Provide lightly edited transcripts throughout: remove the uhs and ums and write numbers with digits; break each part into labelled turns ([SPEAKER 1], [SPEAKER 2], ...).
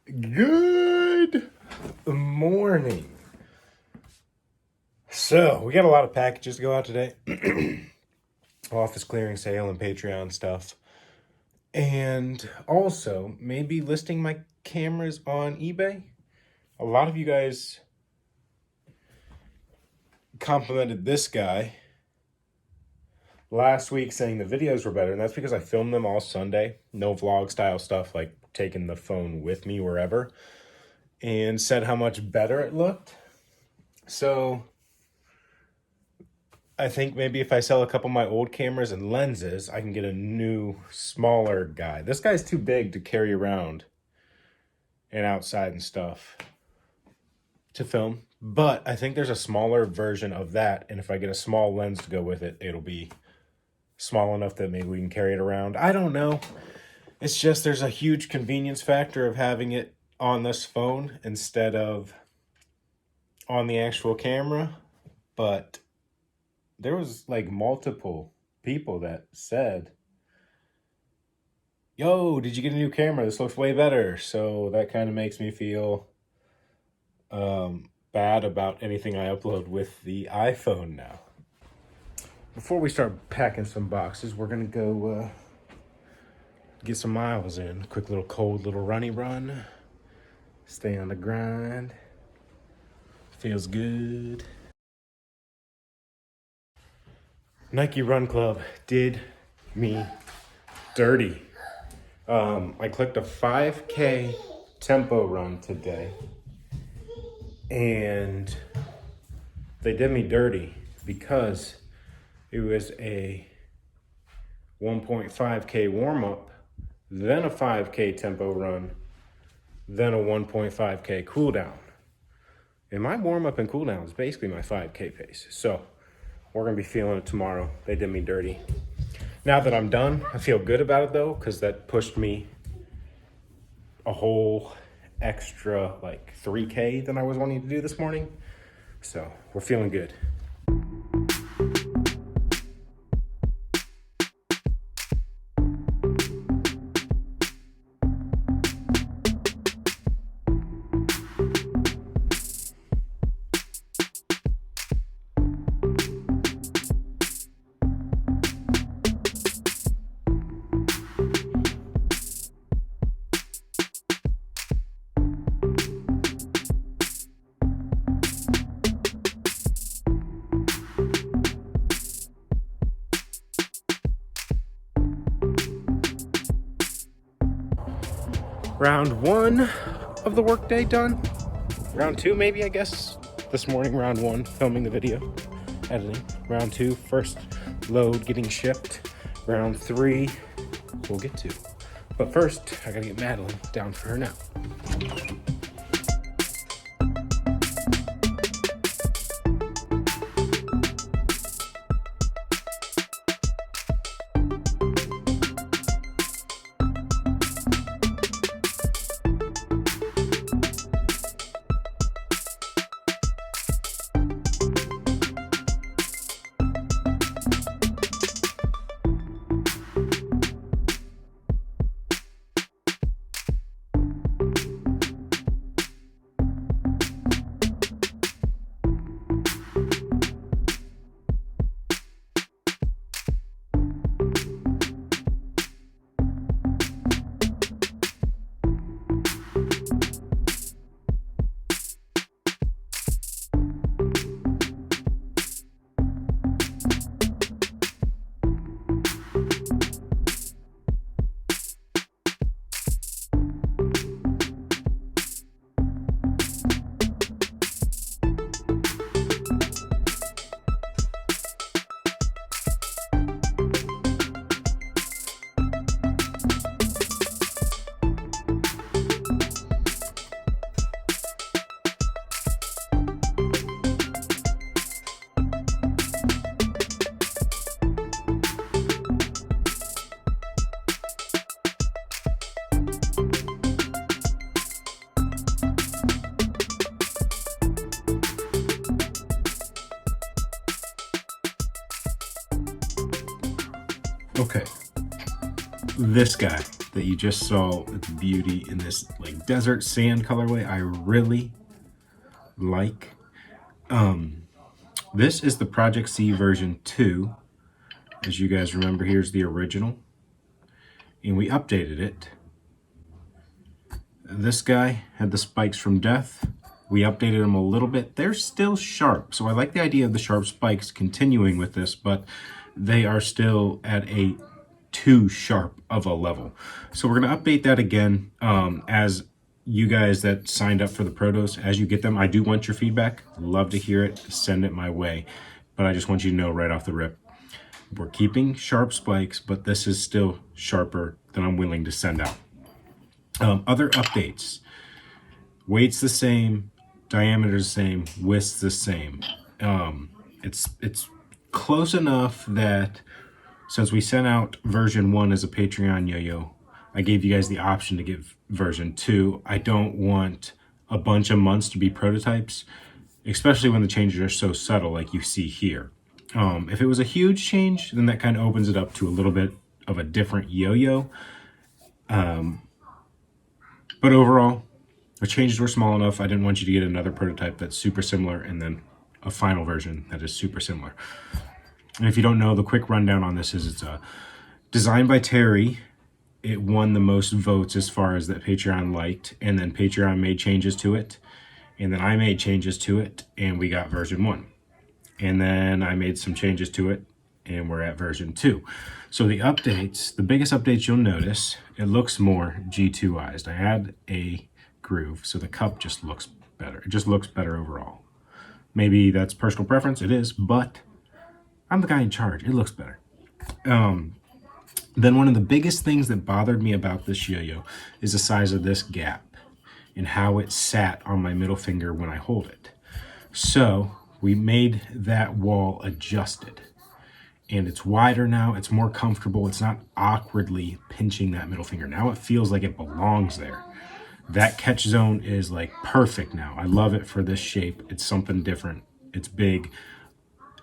[SPEAKER 1] Good morning. So, we got a lot of packages to go out today. Office clearing sale and Patreon stuff. And also, maybe listing my cameras on eBay. A lot of you guys complimented this guy last week saying the videos were better, and that's because I filmed them all Sunday. No vlog style stuff, like taking the phone with me wherever, and said how much better it looked. So I think maybe if I sell a couple of my old cameras and lenses, I can get a new, smaller guy. This guy's too big to carry around and outside and stuff to film. But I think there's a smaller version of that, and if I get a small lens to go with it, it'll be small enough that maybe we can carry it around. I don't know. It's just there's a huge convenience factor of having it on this phone instead of on the actual camera. But there was like multiple people that said, yo, did you get a new camera? This looks way better. So that kind of makes me feel bad about anything I upload with the iPhone now. Before we start packing some boxes, we're going to go get some miles in. Quick little cold little runny run. Stay on the grind. Feels good. Nike Run Club did me dirty. I clicked a 5K tempo run today, and they did me dirty because it was a 1.5K warm-up, then a 5K tempo run, then a 1.5K cool down. And my warm-up and cool down is basically my 5K pace. So we're gonna be feeling it tomorrow. They did me dirty. Now that I'm done, I feel good about it though, because that pushed me a whole extra like 3K than I was wanting to do this morning. So we're feeling good. Round one of the workday done. Round two, maybe, I guess. This morning, round one, filming the video, editing. Round two, first load getting shipped. Round three, we'll get to. But first, I gotta get Madeline down for her nap. Okay, this guy. that you just saw, its beauty in this like desert sand colorway, I really like. This is the Project C version 2. As you guys remember, here's the original. And we updated it. This guy had the spikes from Death. We updated them a little bit. They're still sharp, so I like the idea of the sharp spikes continuing with this, but they are still at a too sharp of a level. So we're going to update that again. As you guys that signed up for the Protos, as you get them, I do want your feedback. Love to hear it. Send it my way. But I just want you to know right off the rip, we're keeping sharp spikes, but this is still sharper than I'm willing to send out. Other updates. Weight's the same, diameter's the same, width's the same. It's close enough that since we sent out version 1 as a Patreon yo-yo, I gave you guys the option to get version 2. I don't want a bunch of months to be prototypes, especially when the changes are so subtle like you see here. If it was a huge change, then that kind of opens it up to a little bit of a different yo-yo. But overall, the changes were small enough. I didn't want you to get another prototype that's super similar and then a final version that is super similar. And if you don't know, the quick rundown on this is it's designed by Terry. It won the most votes as far as that Patreon liked, and then Patreon made changes to it, and then I made changes to it, and we got version 1. And then I made some changes to it, and we're at version 2. So the updates, the biggest updates you'll notice, it looks more G2ized. I had a groove, so the cup just looks better. It just looks better overall. Maybe that's personal preference, it is, but I'm the guy in charge. It looks better. Then one of the biggest things that bothered me about this yo-yo is the size of this gap and how it sat on my middle finger when I hold it. So we made that wall adjusted. And it's wider now, it's more comfortable, it's not awkwardly pinching that middle finger. Now it feels like it belongs there. That catch zone is like perfect now. I love it for this shape. It's something different. It's big.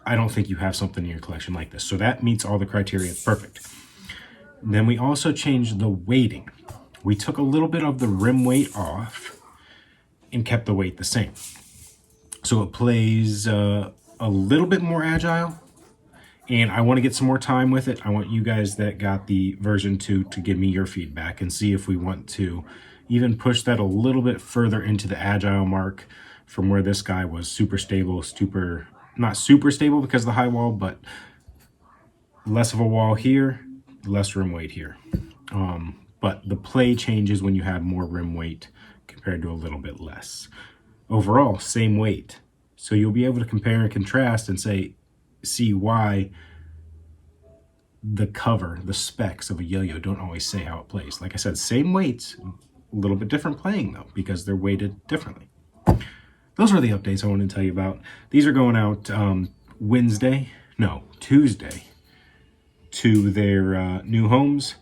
[SPEAKER 1] I don't think you have something in your collection like this. So that meets all the criteria. It's perfect. Then we also changed the weighting. We took a little bit of the rim weight off and kept the weight the same. So it plays a little bit more agile. And I want to get some more time with it. I want you guys that got the version 2 to give me your feedback and see if we want to even push that a little bit further into the agile mark from where this guy was super stable, not super stable because of the high wall, but less of a wall here, less rim weight here. But the play changes when you have more rim weight compared to a little bit less. Overall, same weight. So you'll be able to compare and contrast and see why the cover, the specs of a yo-yo don't always say how it plays. Like I said, same weights, a little bit different playing though, because they're weighted differently. Those are the updates I wanted to tell you about. These are going out Tuesday to their new homes.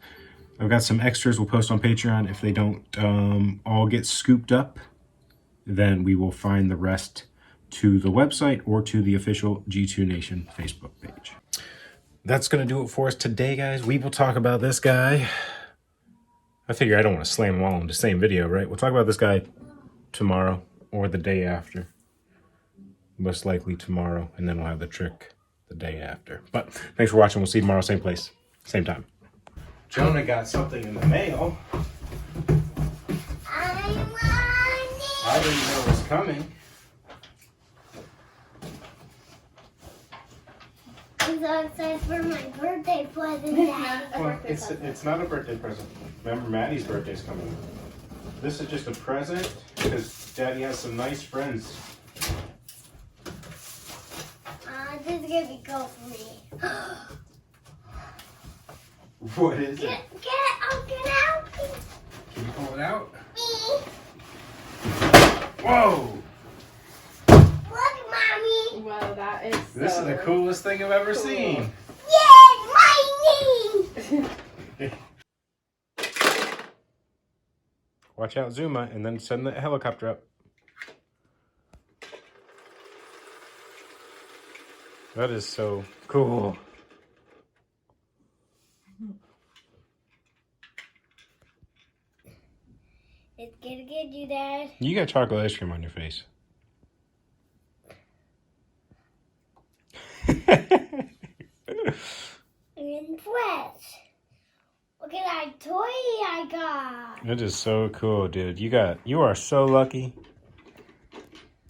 [SPEAKER 1] I've got some extras we'll post on Patreon. If they don't all get scooped up, then we will find the rest to the website or to the official G2 Nation Facebook page. That's going to do it for us today, guys. We will talk about this guy. I figure I don't want to slam them all in the same video, right? We'll talk about this guy tomorrow or the day after. Most likely tomorrow, and then we'll have the trick the day after. But thanks for watching. We'll see you tomorrow, same place, same time. Jonah got something in the mail. I didn't know it was coming.
[SPEAKER 2] I'm so excited for my birthday present.
[SPEAKER 1] Well, it's not a birthday present. Remember, Maddie's birthday's coming up. This is just a present because Daddy has some nice friends.
[SPEAKER 2] This is gonna be cool for me.
[SPEAKER 1] What is it?
[SPEAKER 2] Get out.
[SPEAKER 1] Can you pull it out?
[SPEAKER 2] Me.
[SPEAKER 1] Whoa!
[SPEAKER 2] Look, Mommy.
[SPEAKER 3] Wow, that is so
[SPEAKER 1] This is the coolest thing I've ever seen.
[SPEAKER 2] Yeah, my knee.
[SPEAKER 1] Watch out, Zuma, and then send the helicopter up. That is so cool.
[SPEAKER 2] get you, Dad.
[SPEAKER 1] You got chocolate ice cream on your face.
[SPEAKER 2] I'm impressed. Look at that toy I got.
[SPEAKER 1] It is so cool, dude. You are so lucky.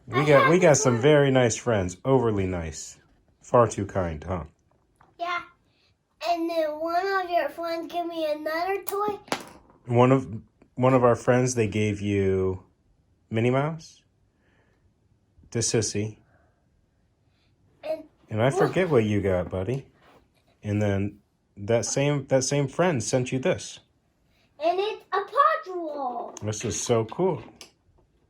[SPEAKER 1] We
[SPEAKER 2] I
[SPEAKER 1] got
[SPEAKER 2] have this
[SPEAKER 1] some
[SPEAKER 2] one.
[SPEAKER 1] very nice friends. Overly nice. Far too kind, huh?
[SPEAKER 2] Yeah. And then one of your friends gave me another toy.
[SPEAKER 1] One of our friends, they gave you Minnie Mouse to Sissy. And I forget what you got, buddy. And then that same friend sent you this.
[SPEAKER 2] And it's a puzzle.
[SPEAKER 1] This is so cool.